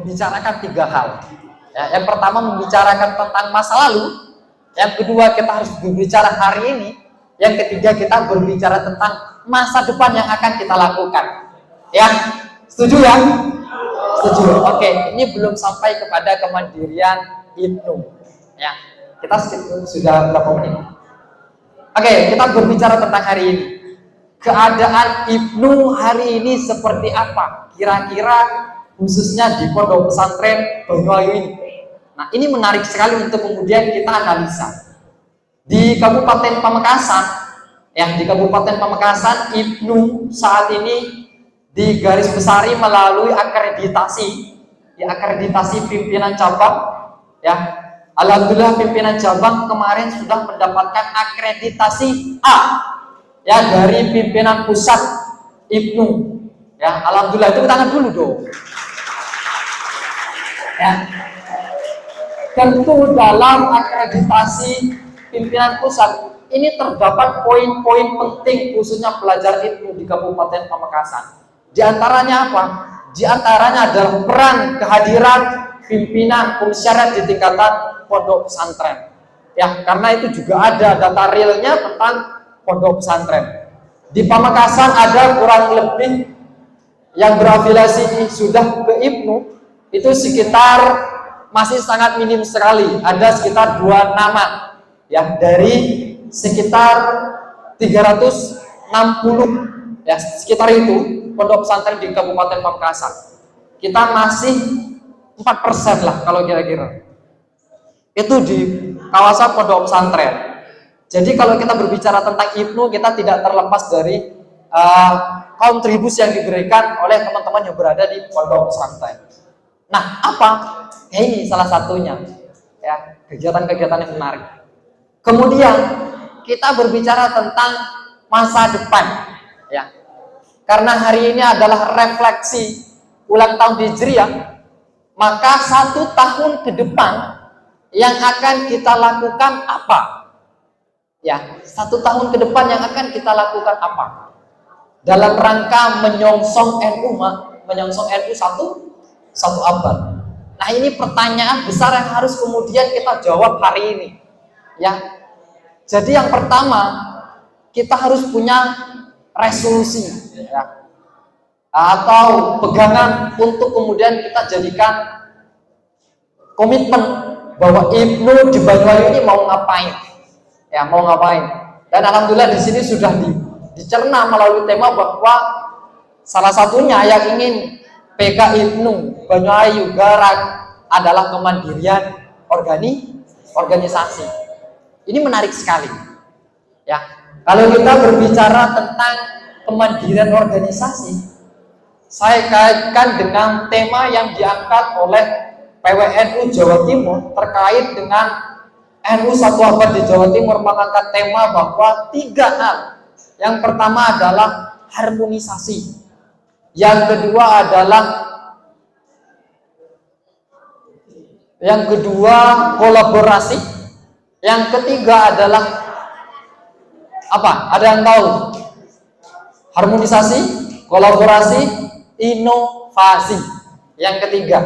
membicarakan 3 hal. Ya, yang pertama membicarakan tentang masa lalu, yang kedua kita harus berbicara hari ini, yang ketiga kita berbicara tentang masa depan yang akan kita lakukan. Ya, setuju ya? Setuju. Oke, ini belum sampai kepada kemandirian Ibnu. Ya, kita sudah berapa menit? Oke, kita berbicara tentang hari ini. Keadaan Ibnu hari ini seperti apa? Kira-kira khususnya di Pondok Pesantren Banyuayu ini. Nah, ini menarik sekali untuk kemudian kita analisa. Di Kabupaten Pamekasan, di Kabupaten Pamekasan, Ibnu saat ini digarisbesari melalui akreditasi, akreditasi pimpinan cabang. Ya, alhamdulillah pimpinan cabang kemarin sudah mendapatkan akreditasi A, dari pimpinan pusat Ibnu. Ya, alhamdulillah, itu tangan dulu dong. Ya. Tentu dalam akreditasi pimpinan pusat ini terdapat poin-poin penting khususnya pelajar Ibnu di Kabupaten Pamekasan. Di antaranya apa? Di antaranya adalah peran kehadiran pimpinan komisariat di tingkatan pondok pesantren. Ya, karena itu juga ada data realnya tentang pondok pesantren. Di Pamekasan ada kurang lebih yang berafiliasi sudah ke Ibnu itu sekitar masih sangat minim sekali, ada sekitar 2 nama dari sekitar 360 sekitar itu pondok pesantren di Kabupaten Pamekasan. Kita masih 4% lah kalau kira-kira itu di kawasan pondok pesantren. Jadi kalau kita berbicara tentang Ibnu, kita tidak terlepas dari kontribusi yang diberikan oleh teman-teman yang berada di pondok pesantren. Nah, apa? Ini salah satunya, kegiatan-kegiatan yang menarik. Kemudian kita berbicara tentang masa depan, karena hari ini adalah refleksi ulang tahun Hijriah, maka 1 tahun ke depan yang akan kita lakukan apa? 1 tahun ke depan yang akan kita lakukan apa? Dalam rangka menyongsong NU, satu abad. Nah, ini pertanyaan besar yang harus kemudian kita jawab hari ini. Jadi yang pertama, kita harus punya resolusi, atau pegangan untuk kemudian kita jadikan komitmen bahwa Ibnu di Banyuayu ini mau ngapain, Dan alhamdulillah di sini sudah dicerna melalui tema bahwa salah satunya yang ingin PK Ibnu Banyuayu Garang adalah kemandirian organisasi. Ini menarik sekali. Kalau kita berbicara tentang kemandirian organisasi, saya kaitkan dengan tema yang diangkat oleh PWNU Jawa Timur terkait dengan NU satu abad di Jawa Timur, mengangkat tema bahwa 3 hal. Yang pertama adalah harmonisasi. Yang kedua kolaborasi. Yang ketiga adalah apa? Ada yang tahu? Harmonisasi, kolaborasi, inovasi. Yang ketiga.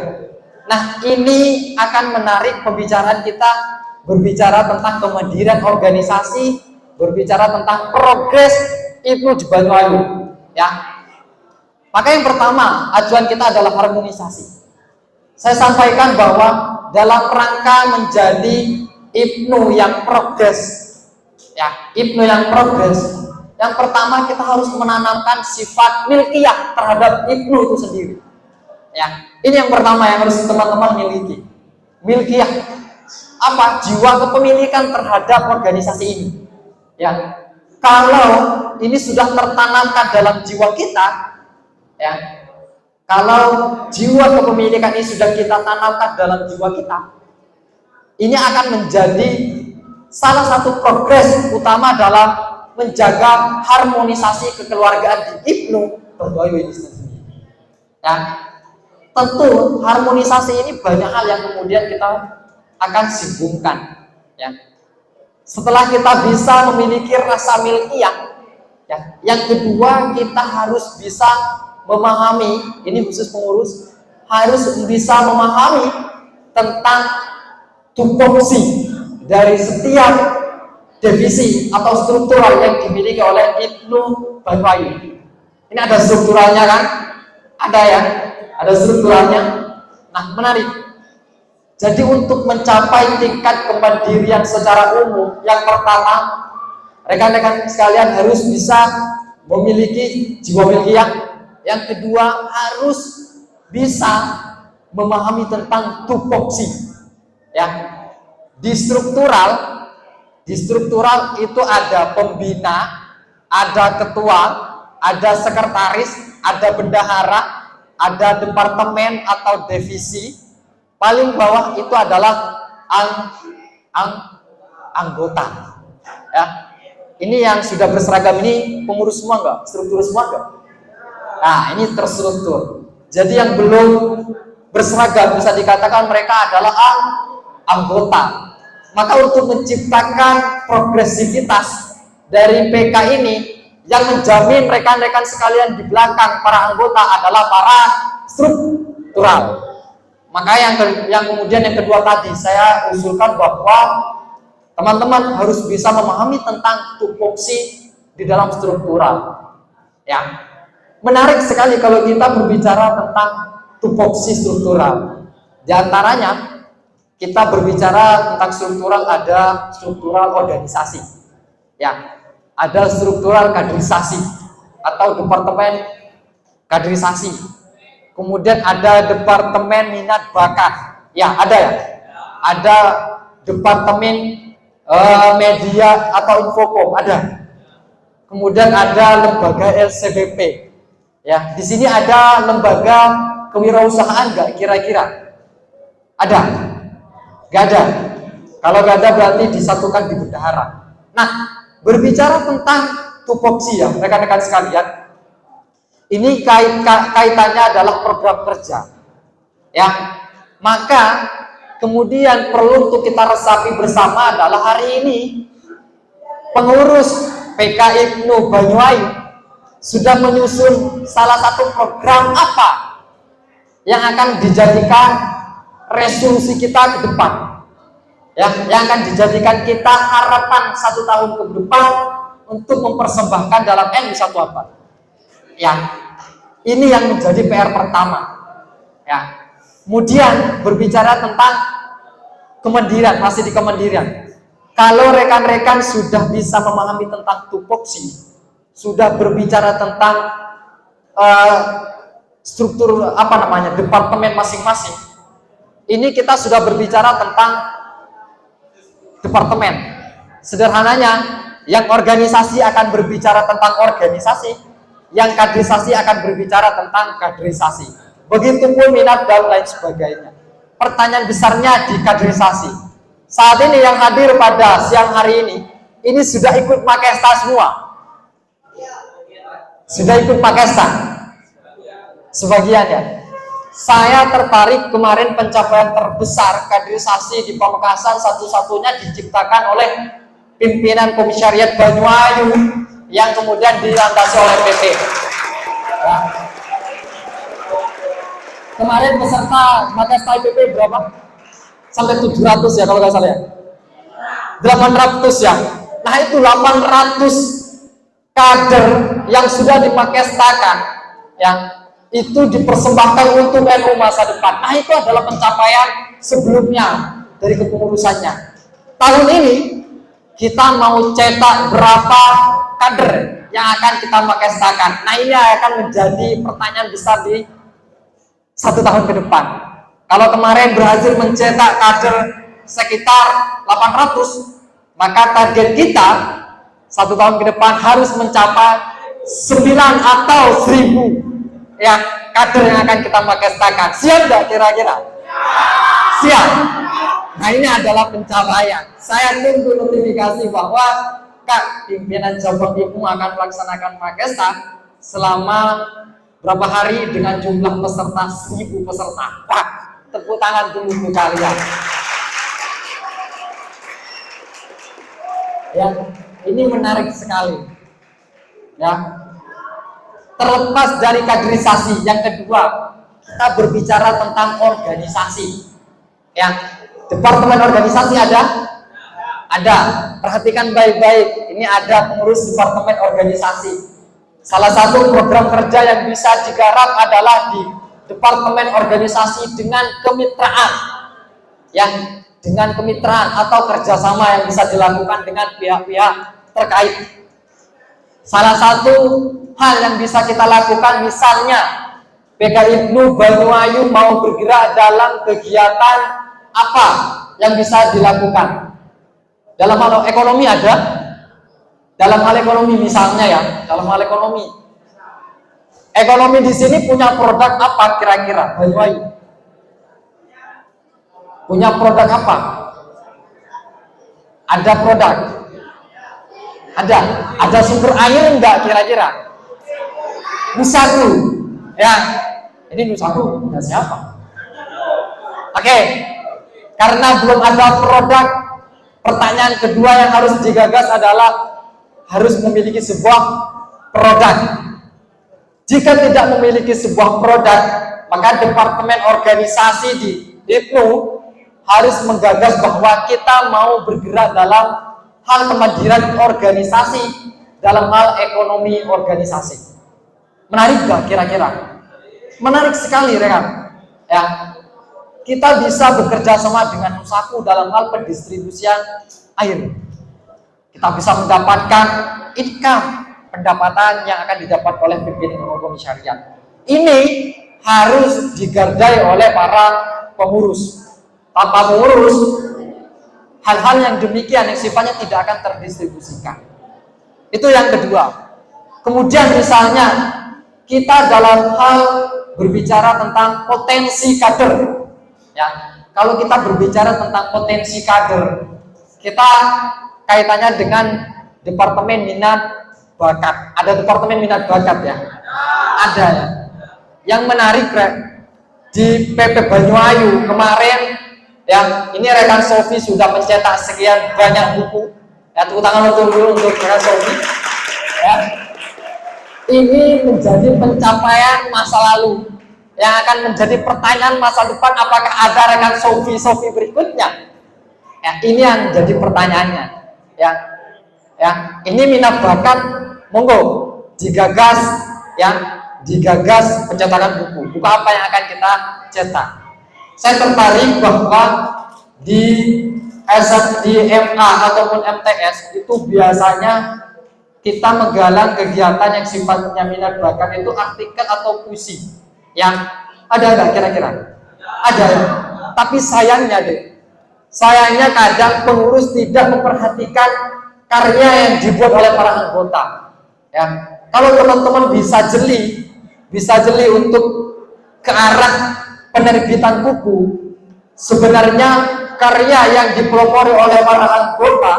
Nah, ini akan menarik pembicaraan kita, berbicara tentang kemandirian organisasi, berbicara tentang progres Ibnu di Banyuayu. Maka yang pertama, acuan kita adalah harmonisasi. Saya sampaikan bahwa dalam rangka menjadi Ibnu yang progres, yang pertama kita harus menanamkan sifat milkiyah terhadap Ibnu itu sendiri. Ini yang pertama yang harus teman-teman miliki. Milkiyah, apa? Jiwa kepemilikan terhadap organisasi ini. Kalau ini sudah tertanamkan dalam jiwa kita, kalau jiwa kepemilikan ini sudah kita tanamkan dalam jiwa kita, ini akan menjadi salah satu progres utama dalam menjaga harmonisasi kekeluargaan di Ibnu Banyuayu ini sendiri. Tentu harmonisasi ini banyak hal yang kemudian kita akan sibukkan. Setelah kita bisa memiliki rasa milkiyah, yang kedua kita harus bisa memahami, ini khusus pengurus, harus bisa memahami tentang tupoksi dari setiap divisi atau struktural yang dimiliki oleh Ibnu Banyuayu. Ini ada strukturalnya kan? Ada ya? Ada strukturalnya. Nah, menarik. Jadi untuk mencapai tingkat kemandirian secara umum, yang pertama, rekan-rekan sekalian harus bisa memiliki jiwa milkiah. Yang kedua, harus bisa memahami tentang tupoksi. Ya. Di struktural itu ada pembina, ada ketua, ada sekretaris, ada bendahara, ada departemen atau divisi. Paling bawah itu adalah anggota. Ya. Ini yang sudah berseragam ini pengurus semua enggak? Struktur semua enggak? Nah, ini terstruktur. Jadi yang belum berseragam bisa dikatakan mereka adalah anggota. Maka untuk menciptakan progresivitas dari PK ini, yang menjamin rekan-rekan sekalian di belakang para anggota adalah para struktural. Maka yang kemudian yang kedua tadi saya usulkan bahwa teman-teman harus bisa memahami tentang tupoksi di dalam struktural. Ya, menarik sekali kalau kita berbicara tentang tupoksi struktural. Di antaranya kita berbicara tentang struktural, ada struktural organisasi. Ya, ada struktural kaderisasi atau departemen kaderisasi. Kemudian ada departemen minat bakat. Ya, ada ya. Ada departemen media atau infokom, ada. Kemudian ada lembaga LCBP. Ya, di sini ada lembaga kewirausahaan enggak kira-kira? Ada? Enggak ada. Kalau enggak ada berarti disatukan di bendahara. Nah, berbicara tentang tupoksi ya, rekan-rekan sekalian, ini kaitannya adalah program kerja. Ya, maka kemudian perlu untuk kita resapi bersama adalah hari ini pengurus PK Ibnu Banyuayu sudah menyusun salah satu program apa yang akan dijadikan resolusi kita ke depan. Ya, yang akan dijadikan kita harapan 1 tahun ke depan untuk mempersembahkan dalam NU1 abad. Ya, ini yang menjadi PR pertama. Ya, kemudian berbicara tentang kemandirian, masih di kemandirian. Kalau rekan-rekan sudah bisa memahami tentang tupoksi, sudah berbicara tentang struktur departemen masing-masing. Ini kita sudah berbicara tentang departemen. Sederhananya, yang organisasi akan berbicara tentang organisasi, yang kaderisasi akan berbicara tentang kaderisasi. Begitupun minat dan lain sebagainya. Pertanyaan besarnya di kaderisasi. Saat ini yang hadir pada siang hari ini sudah ikut Makesta semua. Sudah ikut Makesta. Sebagian ya. Saya tertarik kemarin pencapaian terbesar kaderisasi di Pamekasan satu-satunya diciptakan oleh pimpinan Komisariat Banyuayu yang kemudian dilandasi oleh PP. Ya. Kemarin peserta Makesta IPP berapa? Sampai 700 ya kalau nggak salah ya. 800 ya. Nah itu 800 kader yang sudah dimakestakan, ya, itu dipersembahkan untuk NU masa depan. Nah itu adalah pencapaian sebelumnya dari kepengurusannya. Tahun ini kita mau cetak berapa kader yang akan kita makestakan. Nah ini akan menjadi pertanyaan besar di 1 tahun ke depan. Kalau kemarin berhasil mencetak kader sekitar 800, maka target kita 1 tahun ke depan harus mencapai 9 atau 1000 ya kader yang akan kita makestakan. Siap nggak kira-kira? Siap. Nah ini adalah pencapaian. Saya tunggu notifikasi bahwa pimpinan cabang IPU akan melaksanakan makesta selama berapa hari dengan jumlah peserta 1000 peserta. Pak, tepuk tangan dulu untuk kalian. Ya, ini menarik sekali. Ya. Terlepas dari kaderisasi, yang kedua, kita berbicara tentang organisasi. Ya, departemen organisasi ada? Ada. Perhatikan baik-baik. Ini ada pengurus departemen organisasi. Salah satu program kerja yang bisa digarap adalah di departemen organisasi dengan kemitraan. Yang dengan kemitraan atau kerjasama yang bisa dilakukan dengan pihak-pihak terkait. Salah satu hal yang bisa kita lakukan, misalnya PKIBNU Banyuayu mau bergerak dalam kegiatan apa yang bisa dilakukan? Dalam hal ekonomi ada? Dalam hal ekonomi misalnya ya, dalam hal ekonomi. Ekonomi di sini punya produk apa kira-kira? Banyuayu punya produk apa? Ada produk? Ada sumber air enggak kira-kira? Nusaku. Ya. Ini Nusaku punya siapa? Oke. Karena belum ada produk, pertanyaan kedua yang harus digagas adalah harus memiliki sebuah produk. Jika tidak memiliki sebuah produk, maka departemen organisasi di IPNU harus menggagas bahwa kita mau bergerak dalam hal kemandirian organisasi, dalam hal ekonomi organisasi. Menarik gak kira-kira? Menarik sekali, rekan. Ya, kita bisa bekerja sama dengan Nusaku dalam hal pendistribusian air. Kita bisa mendapatkan income, pendapatan yang akan didapat oleh pimpinan ekonomi syariah. Ini harus digardai oleh para pengurus. Tanpa pengurus, hal-hal yang demikian yang sifatnya tidak akan terdistribusikan. Itu yang kedua. Kemudian misalnya kita dalam hal berbicara tentang potensi kader. Ya, kalau kita berbicara tentang potensi kader, kita kaitannya dengan departemen minat bakat. Ada departemen minat bakat ya? Ada ya. Yang menarik di PP Banyuayu kemarin, ya, ini rekan Sofi sudah mencetak sekian banyak buku. Ya, tepuk tangan dulu untuk rekan Sofi. Ya. Ini menjadi pencapaian masa lalu yang akan menjadi pertanyaan masa depan, apakah ada rekan Sofi berikutnya? Ya, ini yang jadi pertanyaannya. Ya. Ya, ini minat bakat, monggo digagas ya, digagas pencetakan buku. Buku apa yang akan kita cetak? Saya tertarik bahwa di MA ataupun MTS itu biasanya kita menggalang kegiatan yang sifatnya minat bakat itu artikel atau puisi. Yang ada nggak kira-kira? Ada ya. Tapi sayangnya kadang pengurus tidak memperhatikan karya yang dibuat oleh para anggota. Ya, kalau teman-teman bisa jeli untuk ke arah penerbitan buku, sebenarnya karya yang dipelopori oleh para anggota,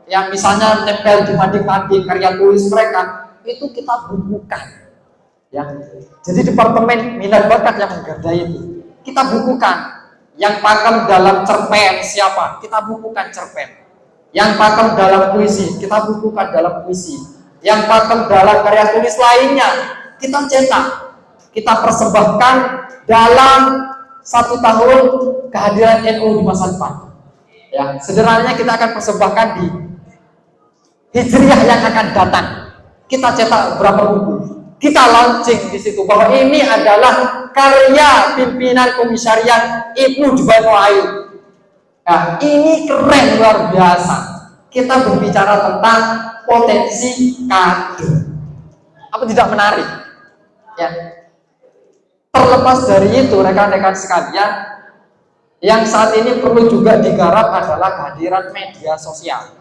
yang misalnya nempel di mading-mading karya tulis mereka, itu kita bukukan. Ya, jadi departemen minat bakat yang menggadai itu, kita bukukan. Yang pakem dalam cerpen siapa? Kita bukukan cerpen. Yang pakem dalam puisi, kita bukukan dalam puisi. Yang pakem dalam karya tulis lainnya, kita cetak, kita persembahkan dalam 1 tahun kehadiran NU di masa depan. Ya, sederhananya kita akan persembahkan di Hijriah yang akan datang. Kita cetak berapa buku? Kita launching di situ bahwa ini adalah karya pimpinan komisariat IPNU di Banyuayu. Nah, ini keren luar biasa. Kita berbicara tentang potensi kader. Apa tidak menarik? Ya. Terlepas dari itu, rekan-rekan sekalian, yang saat ini perlu juga digarap adalah kehadiran media sosial.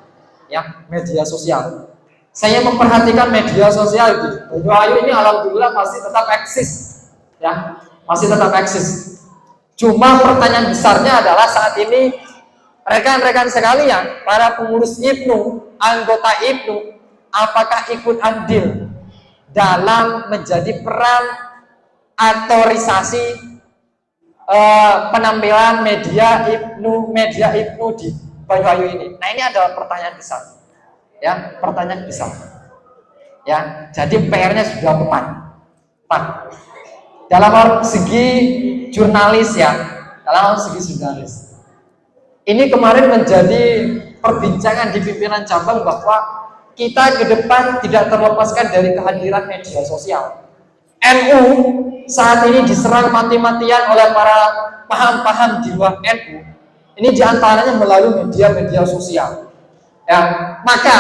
Ya, media sosial. Saya memperhatikan media sosial di Banyuayu ini alhamdulillah masih tetap eksis. Ya, masih tetap eksis. Cuma pertanyaan besarnya adalah saat ini rekan-rekan sekalian, para pengurus IPNU, anggota IPNU, apakah ikut andil dalam menjadi peran otorisasi penampilan media IPNU di Banyuayu ini? Nah, ini adalah pertanyaan besar. Ya, pertanyaan besar. Ya, jadi PR-nya sudah tepat. dalam segi jurnalis ya, dalam segi jurnalis. Ini kemarin menjadi perbincangan di pimpinan cabang bahwa kita ke depan tidak terlepaskan dari kehadiran media sosial. NU saat ini diserang mati-matian oleh para paham-paham di luar NU. Ini diantaranya melalui media-media sosial. Ya, maka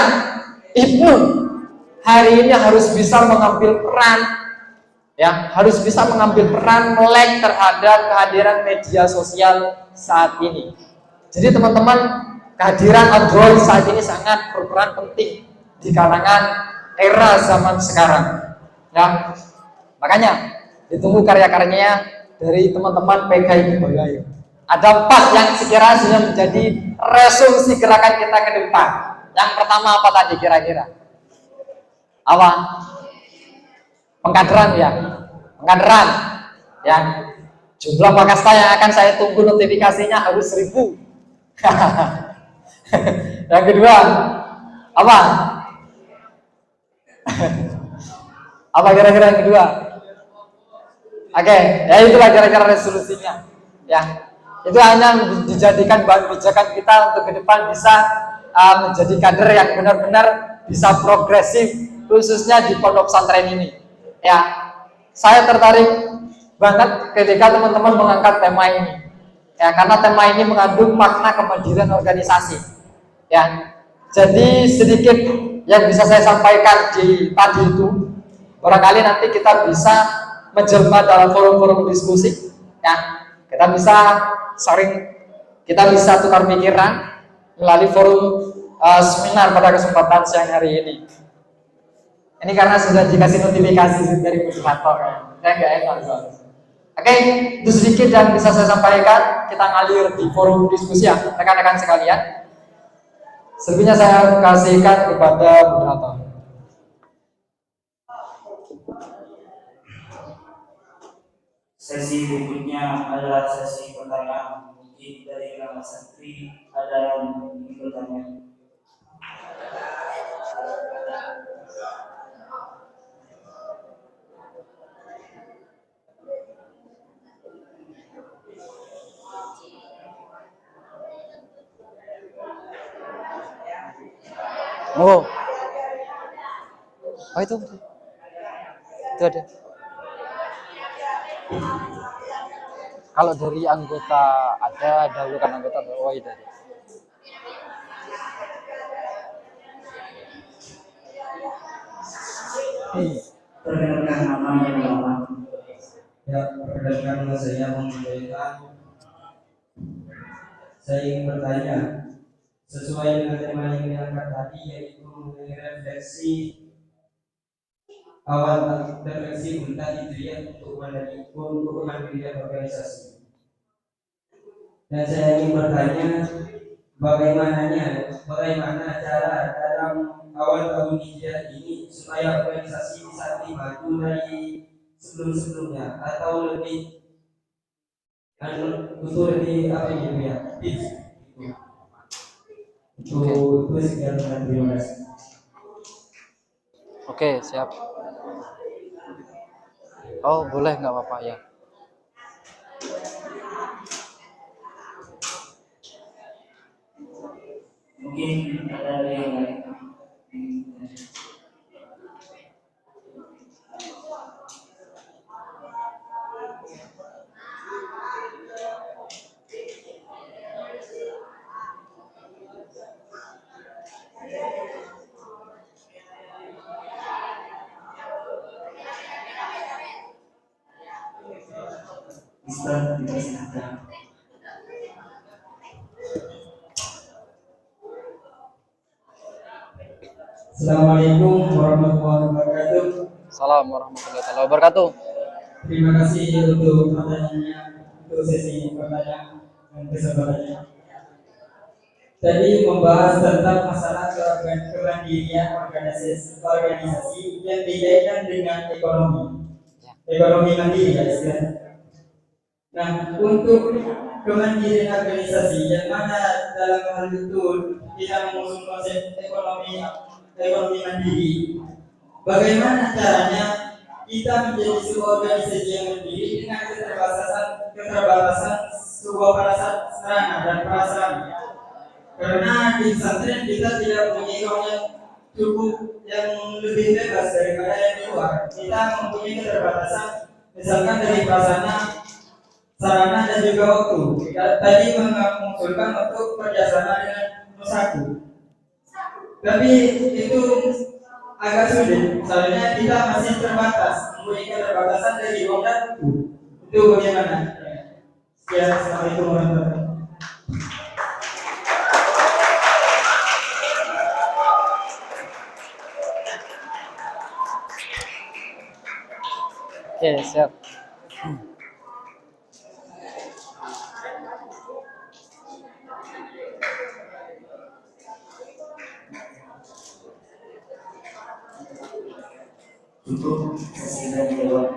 Ibnu hari ini harus bisa mengambil peran, ya, harus bisa mengambil peran melek terhadap kehadiran media sosial saat ini. Jadi teman-teman, kehadiran Android saat ini sangat berperan penting di kalangan era zaman sekarang. Ya, makanya ditunggu karya-karyanya dari teman-teman PKI Bayu. Ada 4 yang sekiranya sudah menjadi resolusi gerakan kita ke depan. Yang pertama apa tadi kira-kira? Apa? Pengkaderan ya. Pengkaderan. Ya. Jumlah Pakasta yang akan saya tunggu notifikasinya harus 1000. Yang kedua, apa? Apa kira-kira yang kedua? Oke, ya itulah kira-kira resolusinya. Ya. Itu hanya dijadikan bahan pijakan kita untuk ke depan bisa menjadi kader yang benar-benar bisa progresif, khususnya di pondok pesantren ini. Ya, saya tertarik banget ketika teman-teman mengangkat tema ini. Ya, karena tema ini mengandung makna kemandirian organisasi. Ya, jadi sedikit yang bisa saya sampaikan di tadi itu, barangkali nanti kita bisa menjelma dalam forum-forum diskusi. Ya, kita bisa sharing, kita bisa tukar pikiran melalui forum seminar pada kesempatan siang hari ini. Ini karena sudah dikasih notifikasi dari moderator, saya nggak enak. Oke, itu sedikit yang bisa saya sampaikan. Kita ngalir di forum diskusi ya, rekan-rekan sekalian. Selebihnya saya kasihkan kepada moderator. Sesi berikutnya adalah sesi pertanyaan. Mungkin dari kalangan santri ada yang ingin bertanya. Oh itu ada. Kalau dari anggota ada dahulukan anggota oh itu ada. Perkenalkan nama dan nama. Ya, perkenalkan nama saya menyampaikan. Saya ingin bertanya sesuai dengan tema yang diangkat tadi, yaitu mengenai refleksi tentang hijriah untuk mandirian organisasi. Dan saya ingin bertanya bagaimana cara dalam awal tahun hijriah ini supaya organisasi bisa lebih maju dari sebelum-sebelumnya atau lebih untuk lebih apa gitu ya, itu sekian, terima kasih. Oke, siap. Oh, boleh, nggak apa-apa ya. Mungkin ada yang lain. Ustaz dipersilakan. Assalamualaikum warahmatullahi wabarakatuh. Assalamualaikum warahmatullahi wabarakatuh. Terima kasih untuk pertanyaannya, untuk sesi pertanyaan dan kesabarannya. Tadi membahas tentang masalah kemandirian organisasi yang dikaitkan dengan ekonomi mandiri ya istilahnya. Nah, untuk kemandirian organisasi yang mana dalam hal itu kita mengusung konsep ekonomi mandiri, bagaimana caranya kita menjadi sebuah organisasi yang berdiri dengan keterbatasan sebuah sarana dan prasarana. Karena di pesantren kita tidak mempunyai uang yang cukup yang lebih bebas daripada yang di luar. Kita mempunyai keterbatasan misalkan dari prasarana, sarana dan juga waktu. Tadi mengusulkan untuk kerjasama dengan Nusaku, tapi itu agak sulit. Soalnya kita masih terbatas, mempunyai keterbatasan dari uang dan waktu. Itu bagaimana? Sekian, assalamualaikum warahmatullahi wabarakatuh. Oke, siap. Cukup sesi dan jawab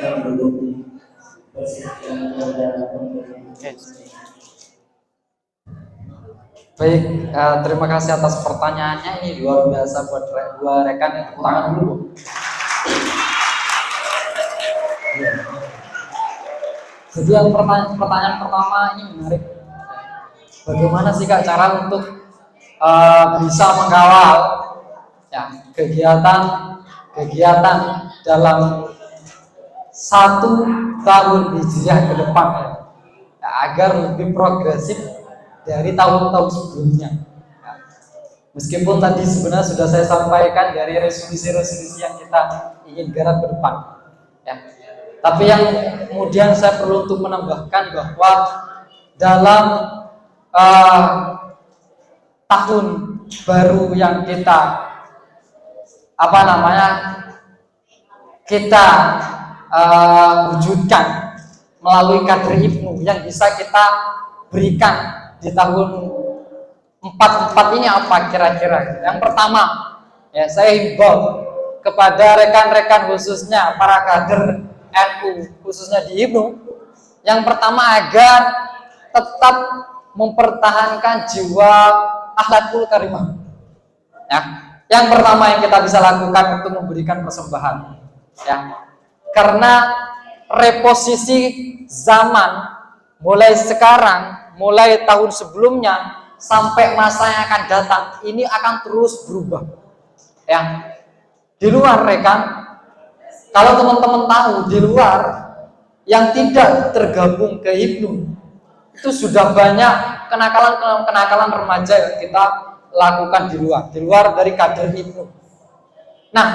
yang belum persiapkan kepada pemberian. Baik, terima kasih atas pertanyaannya. Ini luar biasa buat dua rekan yang tepuk tangan dulu. Jadi yang pertanyaan pertama ini menarik. Bagaimana sih Kak cara untuk bisa mengawal ya, kegiatan dalam 1 tahun hijriah ke depan ya, agar lebih progresif dari tahun-tahun sebelumnya. Ya. Meskipun tadi sebenarnya sudah saya sampaikan dari resolusi-resolusi yang kita ingin garap ke depan. Ya. Tapi yang kemudian saya perlu untuk menambahkan bahwa dalam tahun baru yang kita wujudkan melalui kader Ibnu yang bisa kita berikan di tahun 44 ini apa kira-kira? Yang pertama, ya saya himbau kepada rekan-rekan khususnya para kader NU khususnya di Ibnu, yang pertama agar tetap mempertahankan jiwa akhlakul karimah. Ya, yang pertama yang kita bisa lakukan untuk memberikan persembahan, ya, karena reposisi zaman mulai sekarang, mulai tahun sebelumnya sampai masa yang akan datang ini akan terus berubah. Ya, di luar rekan, kalau teman-teman tahu di luar yang tidak tergabung ke Ibnu itu sudah banyak kenakalan remaja yang kita lakukan di luar dari kader Ibnu. Nah,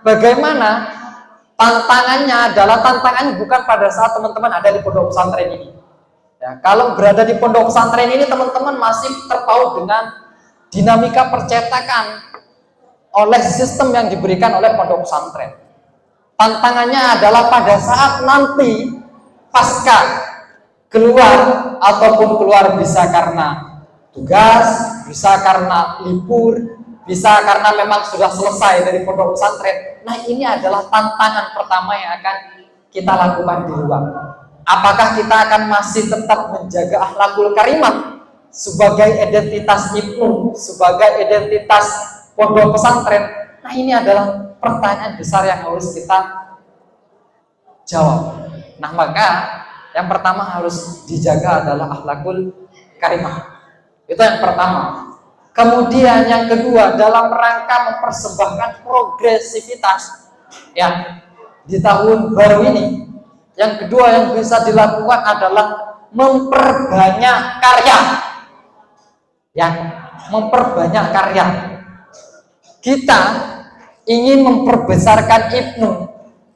bagaimana tantangannya bukan pada saat teman-teman ada di pondok pesantren ini. Ya, kalau berada di pondok pesantren ini teman-teman masih terpaut dengan dinamika percetakan oleh sistem yang diberikan oleh pondok pesantren. Tantangannya adalah pada saat nanti pasca keluar bisa karena tugas, bisa karena libur, bisa karena memang sudah selesai dari pondok pesantren. Nah, ini adalah tantangan pertama yang akan kita lakukan di luar. Apakah kita akan masih tetap menjaga akhlakul karimah sebagai identitas Ibnu, sebagai identitas pondok pesantren? Nah, ini adalah pertanyaan besar yang harus kita jawab. Nah, maka yang pertama harus dijaga adalah akhlakul karimah. Itu yang pertama. Kemudian yang kedua, dalam rangka mempersembahkan progresivitas ya di tahun baru ini, yang kedua yang bisa dilakukan adalah memperbanyak karya. Ya, memperbanyak karya. Kita ingin memperbesarkan Ibnu,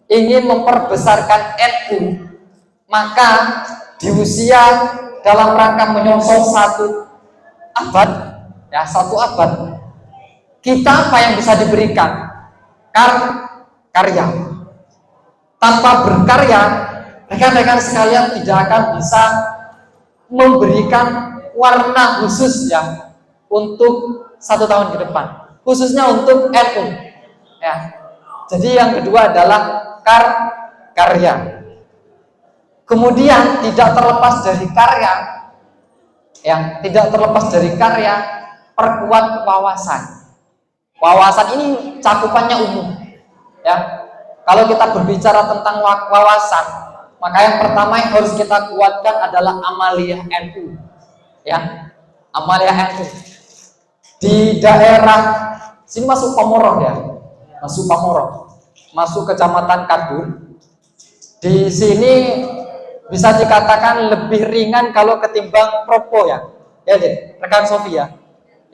ingin memperbesarkan NU, maka di usia dalam rangka menyongsong 1 abad, ya 1 abad, kita apa yang bisa diberikan? Karya. Tanpa berkarya, rekan-rekan sekalian tidak akan bisa memberikan warna khusus ya untuk 1 tahun ke depan, khususnya untuk NU. Ya. Jadi yang kedua adalah karya. Kemudian tidak terlepas dari karya, perkuat wawasan. Wawasan ini cakupannya umum, ya. Kalau kita berbicara tentang wawasan, maka yang pertama yang harus kita kuatkan adalah amaliyah NU. Ya, amaliyah NU. Di daerah sini masuk Pamoroh ya, masuk Pamoroh, masuk Kecamatan Kadun. Di sini bisa dikatakan lebih ringan kalau ketimbang Propo ya, deh, rekan Sofia.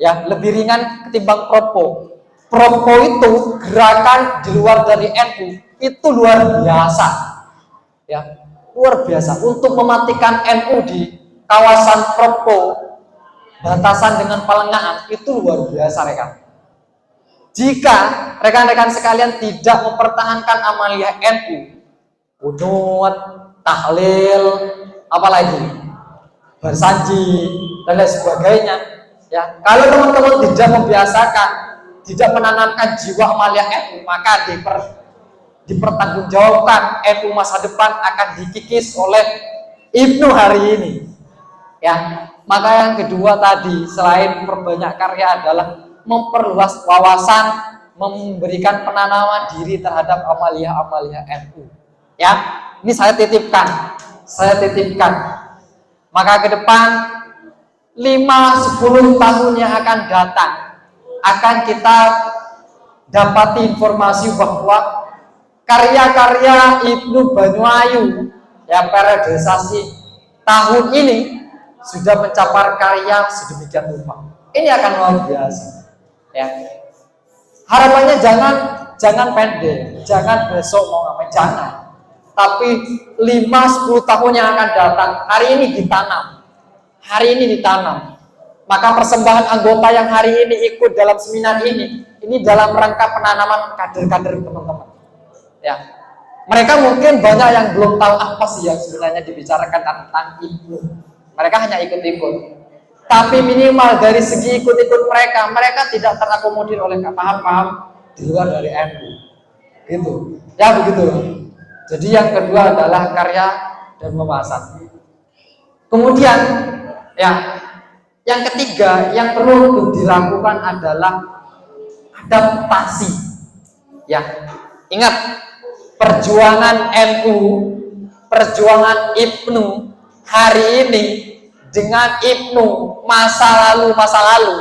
Ya, lebih ringan ketimbang Propo. Propo itu gerakan di luar dari NU itu luar biasa, ya, luar biasa untuk mematikan NU di kawasan Propo, batasan dengan Palengahan itu luar biasa rekan. Jika rekan-rekan sekalian tidak mempertahankan amaliyah NU, kunut, tahlil, apalagi bersanji dan lain sebagainya, ya, kalau teman-teman tidak membiasakan, tidak menanamkan jiwa amaliyah NU, maka dipertanggungjawabkan NU masa depan akan dikikis oleh Ibnu hari ini. Ya, maka yang kedua tadi selain perbanyak karya adalah memperluas wawasan, memberikan penanaman diri terhadap amaliyah NU. Ya, ini saya titipkan. Maka ke depan 5-10 tahun yang akan datang akan kita dapati informasi bahwa karya-karya Ibnu Banyuayu ya periodisasi tahun ini sudah mencapai karya sedemikian rupa. Ini akan luar biasa. Ya. Harapannya jangan pendek, jangan besok mau ngapain, jangan. Tapi 5-10 tahun yang akan datang, hari ini ditanam. Maka persembahan anggota yang hari ini ikut dalam seminar ini dalam rangka penanaman kader-kader teman-teman. Ya, mereka mungkin banyak yang belum tahu apa sih yang sebenarnya dibicarakan tentang Ibnu. Mereka hanya ikut-ikut. Tapi minimal dari segi ikut-ikut mereka tidak terakomodir oleh paham-paham di luar dari NU. Gitu. Ya begitu. Jadi yang kedua adalah karya dan wawasan. Kemudian ya, yang ketiga yang perlu untuk dilakukan adalah adaptasi. Ya, ingat perjuangan NU, perjuangan Ibnu hari ini dengan Ibnu masa lalu,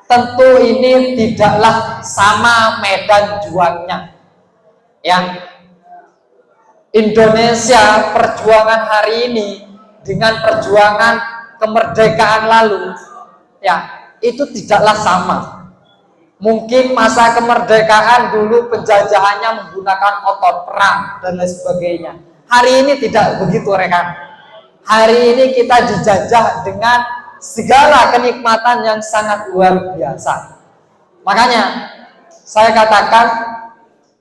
tentu ini tidaklah sama medan juangnya. Ya, Indonesia perjuangan hari ini dengan perjuangan kemerdekaan lalu, ya, itu tidaklah sama. Mungkin masa kemerdekaan dulu penjajahannya menggunakan otot perang dan lain sebagainya. Hari ini tidak begitu rekan. Hari ini kita dijajah dengan segala kenikmatan yang sangat luar biasa. Makanya saya katakan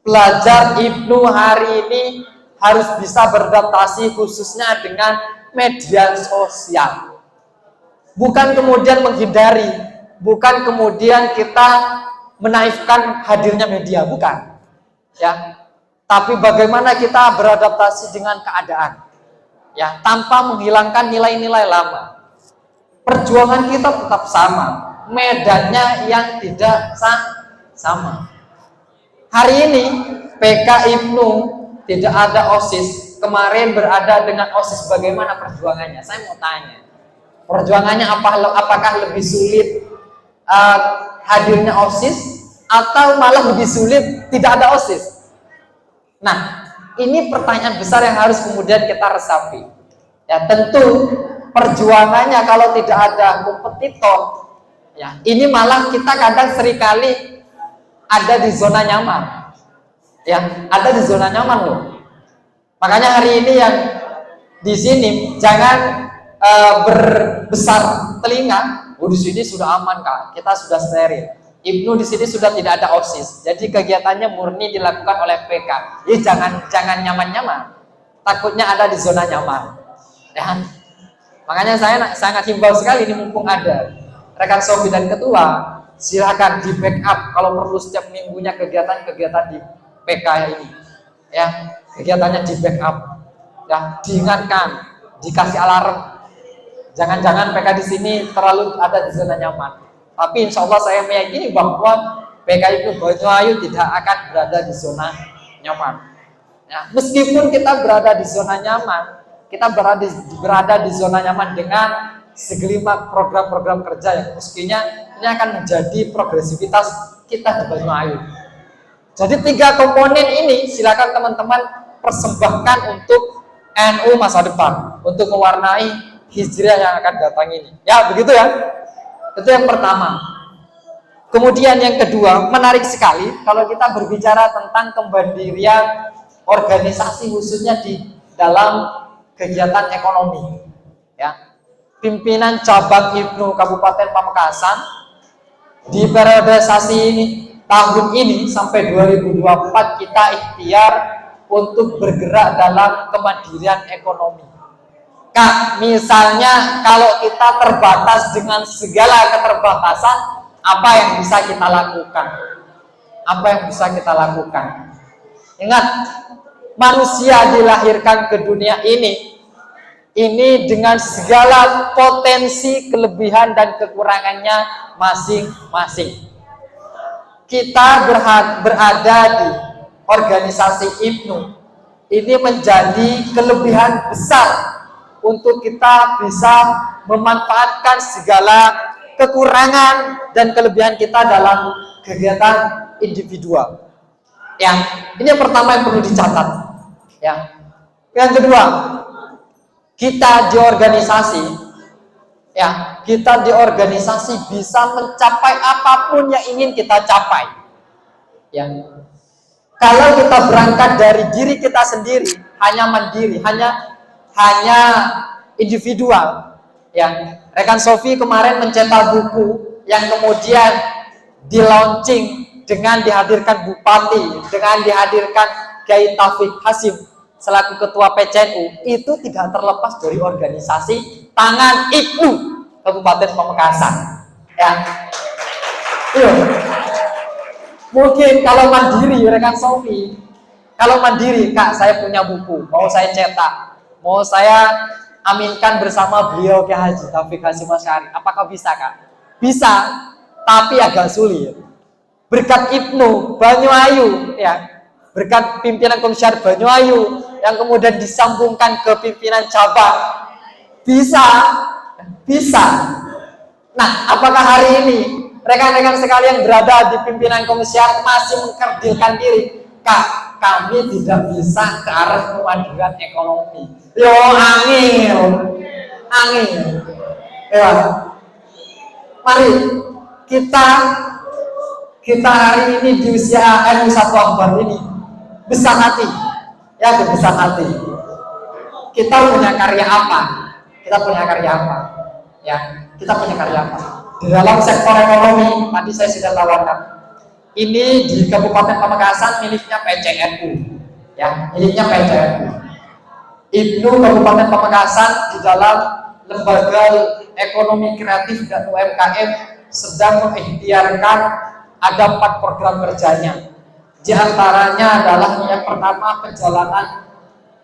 pelajar Ibnu hari ini harus bisa beradaptasi khususnya dengan media sosial. Bukan kemudian menghindari, bukan kemudian kita menaifkan hadirnya media, bukan. Ya, tapi bagaimana kita beradaptasi dengan keadaan. Ya, tanpa menghilangkan nilai-nilai lama. Perjuangan kita tetap sama, medannya yang tidak sama. Hari ini PK Ibnu tidak ada OSIS. Kemarin berada dengan OSIS, bagaimana perjuangannya? Saya mau tanya. Perjuangannya apakah lebih sulit hadirnya OSIS atau malah lebih sulit tidak ada OSIS? Nah, ini pertanyaan besar yang harus kemudian kita resapi. Ya, tentu perjuangannya kalau tidak ada kompetitor, ya, ini malah kita kadang seringkali ada di zona nyaman. Ya, ada di zona nyaman loh. Makanya hari ini yang di sini jangan berbesar telinga. Oh, di sini sudah aman Kak, kita sudah steril. Ibnu di sini sudah tidak ada OSIS, jadi kegiatannya murni dilakukan oleh PK. Jangan nyaman-nyaman, takutnya ada di zona nyaman. Ya. Makanya saya sangat himbau sekali ini mumpung ada rekan Sofi dan ketua, silakan di backup kalau perlu setiap minggunya kegiatan-kegiatan di PK ini. Ya, kegiatannya di backup, ya, diingatkan, dikasih alarm. Jangan-jangan PK di sini terlalu ada di zona nyaman. Tapi insya Allah saya meyakini bahwa PK Ibnu Banyuayu tidak akan berada di zona nyaman. Ya, meskipun kita berada di zona nyaman, kita berada di zona nyaman dengan segelintir program-program kerja yang mestinya ini akan menjadi progresivitas kita di Banyuayu. Jadi 3 komponen ini silakan teman-teman persembahkan untuk NU masa depan, untuk mewarnai hijriah yang akan datang ini. Ya, begitu ya. Itu yang pertama. Kemudian yang kedua, menarik sekali kalau kita berbicara tentang kemandirian organisasi khususnya di dalam kegiatan ekonomi. Ya. Pimpinan cabang Ibnu Kabupaten Pamekasan di periodisasi ini tahun ini sampai 2024 kita ikhtiar untuk bergerak dalam kemandirian ekonomi. Kak, misalnya kalau kita terbatas dengan segala keterbatasan, apa yang bisa kita lakukan? Apa yang bisa kita lakukan? Ingat, manusia dilahirkan ke dunia ini dengan segala potensi, kelebihan dan kekurangannya masing-masing. Kita berada di organisasi Ibnu ini menjadi kelebihan besar untuk kita bisa memanfaatkan segala kekurangan dan kelebihan kita dalam kegiatan individual. Ya, ini yang pertama yang perlu dicatat. Ya, yang kedua, kita di organisasi bisa mencapai apapun yang ingin kita capai. Ya. Kalau kita berangkat dari diri kita sendiri, hanya mandiri, hanya individual. Ya. Rekan Sofi kemarin mencetak buku yang kemudian di-launching dengan dihadirkan Bupati, dengan dihadirkan Kiai Taufik Hasim selaku Ketua PCNU, itu tidak terlepas dari organisasi Tangan Ibnu Kabupaten Pamekasan. Ya. Iya. Mungkin kalau mandiri, rekan Sofi, kalau mandiri, Kak, saya punya buku, mau saya cetak, mau saya aminkan bersama beliau Kiai Haji Taufik Hasim Asy'ari, apakah bisa, Kak? Bisa, tapi agak sulit. Berkat Ibnu Banyuayu, ya, berkat pimpinan Komisaris Banyuayu yang kemudian disambungkan ke pimpinan cabang, bisa. Nah, apakah hari ini rekan-rekan sekalian berada di pimpinan Komisaris masih mengkerdilkan diri? Kak, kami tidak bisa ke arah kemandirian ekonomi. Yo, angin. Ya. Mari kita hari ini di usia NU 1 Akbar ini besar hati, ya, besar hati. Kita punya karya apa? Ya, kita punya karya apa? Di dalam sektor ekonomi, tadi saya sudah tawarkan. Ini di Kabupaten Pamekasan miliknya PCNU, ya, miliknya PCNU. Ibnu Kabupaten Pamekasan di dalam lembaga ekonomi kreatif dan UMKM sedang mengikhtiarkan ada 4 program kerjanya. Di antaranya adalah yang pertama perjalanan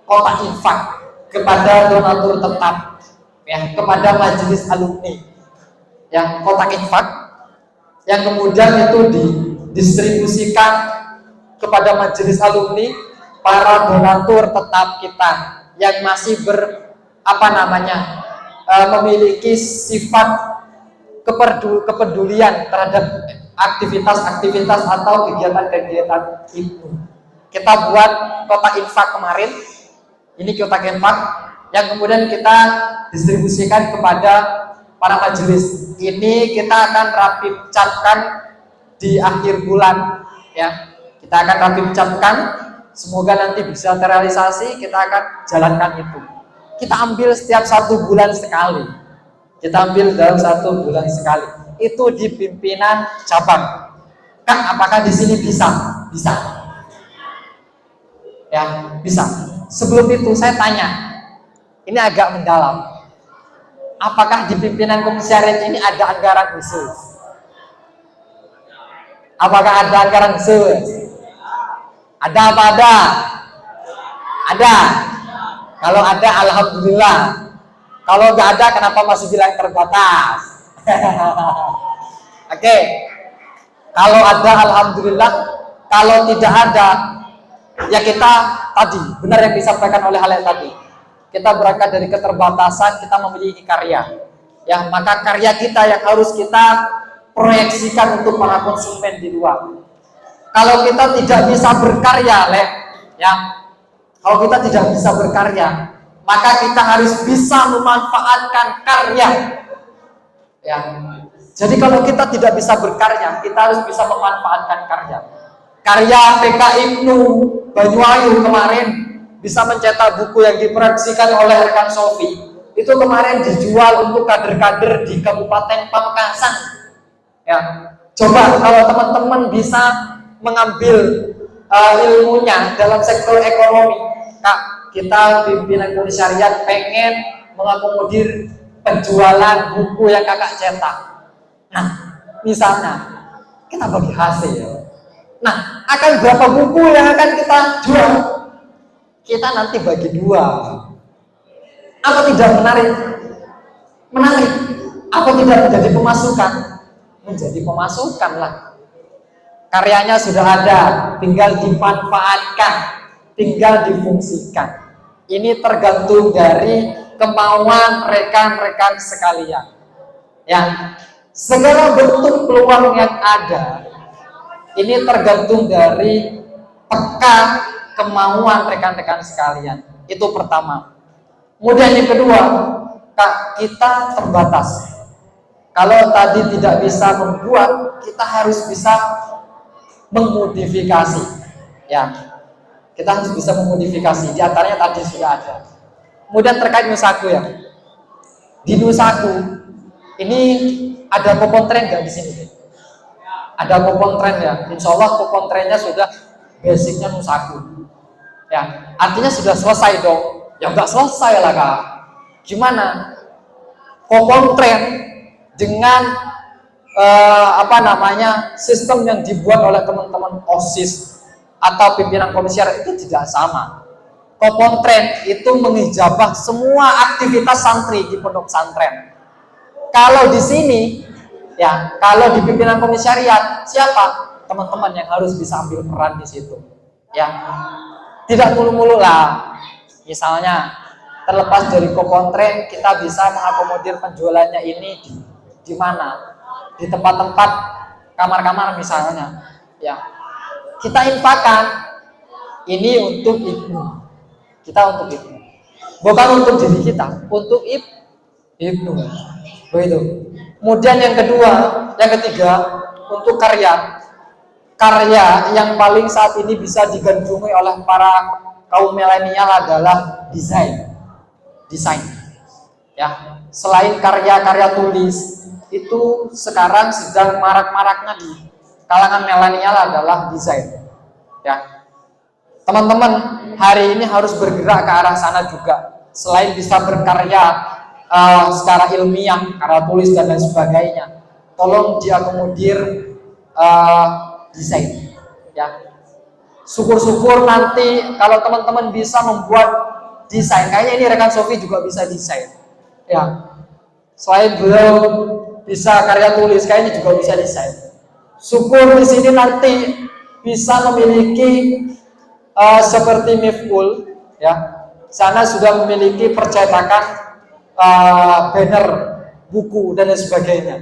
kotak infak kepada donatur tetap, ya, kepada majelis alumni, ya, kotak infak yang kemudian itu didistribusikan kepada majelis alumni para donatur tetap kita yang masih memiliki sifat kepedulian terhadap aktivitas atau kegiatan itu. Kita buat kotak infak kemarin. Ini kotak infak yang kemudian kita distribusikan kepada para majelis. Ini kita akan rapi capkan di akhir bulan, ya. Kita akan rapi capkan, semoga nanti bisa terrealisasi. Kita akan jalankan itu. Kita ambil setiap 1 bulan sekali. Itu di pimpinan cabang. Kak, apakah di sini bisa? Bisa. Ya, bisa. Sebelum itu saya tanya, ini agak mendalam. Apakah di pimpinan komisariat ini ada anggaran khusus? Apakah ada anggaran khusus? Ada apa ada? Ada. Kalau ada, alhamdulillah. Kalau nggak ada, kenapa masih bilang terbatas? Oke. Kalau ada, alhamdulillah. Kalau tidak ada, Ya kita tadi benar yang disampaikan oleh Halek tadi. Kita berangkat dari keterbatasan, kita memiliki karya. Ya, maka karya kita yang harus kita proyeksikan untuk para konsumen di luar. Kalau kita tidak bisa berkarya, ya, kalau kita tidak bisa berkarya, maka kita harus bisa memanfaatkan karya. Ya, jadi kalau kita tidak bisa berkarya, kita harus bisa memanfaatkan karya. Karya PK Ibnu Banyuayu kemarin bisa mencetak buku yang diproyeksikan oleh rekan Sofi. Itu kemarin dijual untuk kader-kader di Kabupaten Pamekasan. Ya, coba kalau teman-teman bisa mengambil ilmunya dalam sektor ekonomi, Kak, kita pimpinan komisariat pengen mengakomodir penjualan buku yang kakak cetak. Nah, misalnya kita bagi hasil. Nah, akan berapa buku yang akan kita jual? Kita nanti bagi 2. Apa tidak menarik? Menarik. Apa tidak menjadi pemasukan? Menjadi pemasukan lah. Karyanya sudah ada, tinggal dimanfaatkan, tinggal difungsikan. Ini tergantung dari kemauan rekan-rekan sekalian. Ya, segala bentuk peluang yang ada, ini tergantung dari peka kemauan rekan-rekan sekalian. Itu pertama. Kemudian yang kedua, Kak, kita terbatas. Kalau tadi tidak bisa membuat, kita harus bisa memodifikasi. Ya, kita harus bisa memodifikasi. Di antaranya tadi sudah ada. Kemudian terkait Nusaku ya. Di Nusaku ini ada popon tren nggak di sini? Ada popon tren ya. Insya Allah popon trennya sudah basicnya Nusaku. Ya, artinya sudah selesai dong. Ya nggak selesai lah Kak. Gimana? Popon tren dengan sistem yang dibuat oleh teman-teman OSIS atau pimpinan komisariat itu tidak sama. Popon tren itu mengijabah semua aktivitas santri di pondok pesantren. Kalau di sini, ya, kalau di pimpinan komisariat, siapa? Teman-teman yang harus bisa ambil peran di situ. Ya, tidak mulu-mulu lah. Misalnya, terlepas dari popon tren, kita bisa mengakomodir penjualannya ini di mana? Di tempat-tempat kamar-kamar misalnya. Ya, kita infakkan ini untuk Ibnu. Kita untuk Ibnu, bukan untuk diri kita, untuk Ibnu. Begitu. Kemudian yang ketiga, untuk karya yang paling saat ini bisa digandrungi oleh para kaum milenial adalah desain. Ya, selain karya-karya tulis, itu sekarang sedang marak-maraknya di kalangan milenial adalah desain. Ya, teman-teman hari ini harus bergerak ke arah sana juga. Selain bisa berkarya secara ilmiah, karya tulis dan lain sebagainya, tolong diakomodir desain. Ya, syukur-syukur nanti kalau teman-teman bisa membuat desain. Kayaknya ini rekan Sofi juga bisa desain. Ya, selain beliau bisa karya tulis, kayaknya juga bisa desain. Syukur di sini nanti bisa memiliki seperti Mif'ul, ya, sana sudah memiliki percetakan banner, buku dan lain sebagainya.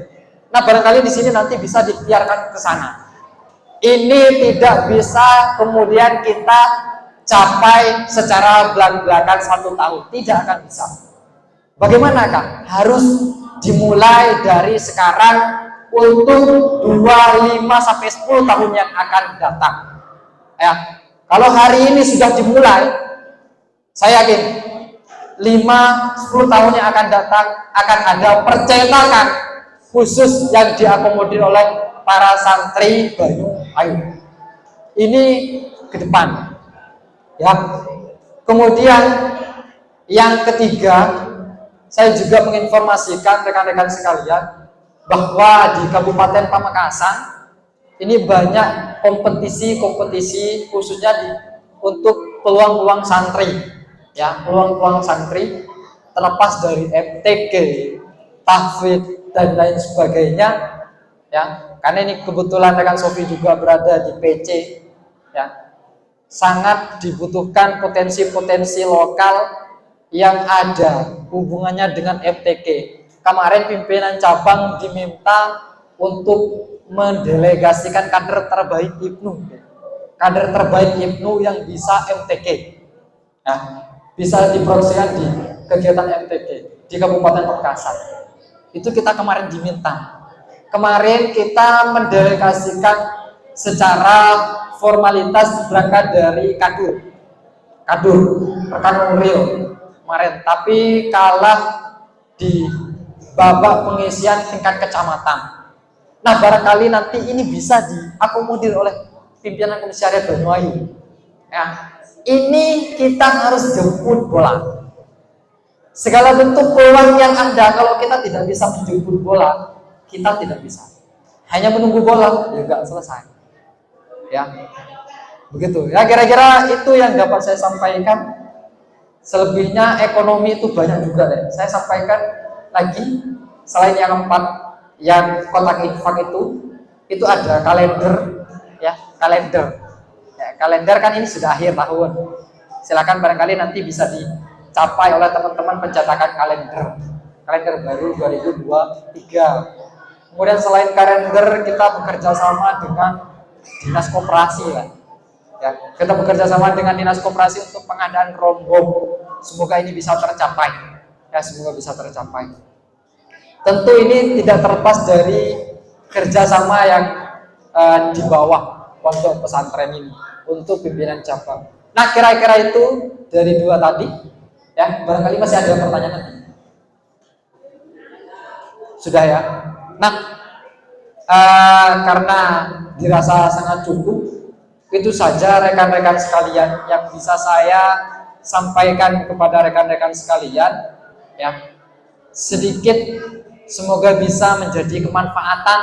Nah, barangkali di sini nanti bisa diikhtiarkan ke sana. Ini tidak bisa kemudian kita capai secara belak-belakan 1 tahun, tidak akan bisa. Bagaimana Kak? Harus dimulai dari sekarang untuk 2, 5 sampai 10 tahun yang akan datang. Ya, kalau hari ini sudah dimulai, saya yakin 5-10 tahun yang akan datang akan ada percetakan khusus yang diakomodir oleh para santri Banyuayu. Ini ke depan. Ya. Kemudian yang ketiga, saya juga menginformasikan rekan-rekan sekalian bahwa di Kabupaten Pamekasan ini banyak kompetisi khususnya untuk peluang-peluang santri. Ya, peluang-peluang santri terlepas dari MTQ, tahfidz dan lain sebagainya. Ya, karena ini kebetulan rekan Sofi juga berada di PC. Ya, sangat dibutuhkan potensi-potensi lokal yang ada hubungannya dengan FTK. Kemarin pimpinan cabang diminta untuk mendelegasikan kader terbaik Ibnu yang bisa MTK. Nah, bisa dipromosikan di kegiatan MTK di Kabupaten Pamekasan. Itu kita kemarin diminta. Kemarin kita mendelegasikan secara formalitas berangkat dari Kadur rekan Nuril kemarin, tapi kalah di babak pengisian tingkat kecamatan. Nah, barangkali nanti ini bisa diakomodir oleh pimpinan Komisariat Banyuayu. Ya, ini kita harus jemput bola. Segala bentuk peluang yang ada, kalau kita tidak bisa menjemput bola, kita tidak bisa. Hanya menunggu bola, ya nggak selesai. Ya, begitu. Ya, kira-kira itu yang dapat saya sampaikan. Selebihnya ekonomi itu banyak juga deh. Saya sampaikan lagi, selain yang 4 yang kotak infak itu ada kalender, ya kalender. Ya, kalender kan ini sudah akhir tahun. Silakan barangkali nanti bisa dicapai oleh teman-teman pencetakan kalender baru 2023. Kemudian selain kalender, kita bekerja sama dengan dinas koperasi lah. Ya, kita bekerja sama dengan dinas koperasi untuk pengadaan rombong. Semoga ini bisa tercapai. Ya, semoga bisa tercapai. Tentu ini tidak terlepas dari kerjasama yang di bawah pondok pesantren ini untuk pimpinan cabang. Nah, kira-kira itu dari 2 tadi. Ya, barangkali masih ada pertanyaan nanti. Sudah ya. Nah, karena dirasa sangat cukup, itu saja rekan-rekan sekalian yang bisa saya sampaikan kepada rekan-rekan sekalian. Ya, sedikit semoga bisa menjadi kemanfaatan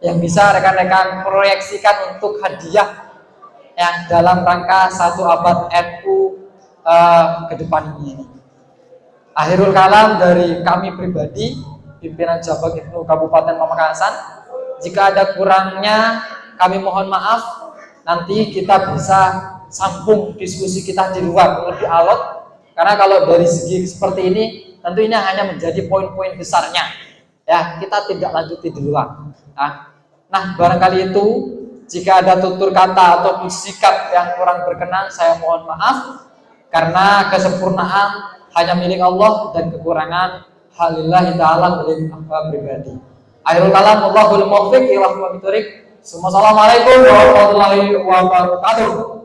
yang bisa rekan-rekan proyeksikan untuk hadiah yang dalam rangka 1 abad NU ke depan ini. Akhirul kalam dari kami pribadi, pimpinan cabang Ibnu Kabupaten Pamekasan. Jika ada kurangnya, kami mohon maaf. Nanti kita bisa sambung diskusi kita di luar lebih alot, karena kalau dari segi seperti ini tentu ini hanya menjadi poin-poin besarnya, ya kita tidak lanjuti di luar. Nah, barangkali itu jika ada tutur kata ataupun sikap yang kurang berkenan, saya mohon maaf, karena kesempurnaan hanya milik Allah dan kekurangan halillahi ta'ala milik pribadi. Akhirul kalam, Allahul muwaffiq ila aqwamit thoriq. Assalamualaikum warahmatullahi wabarakatuh.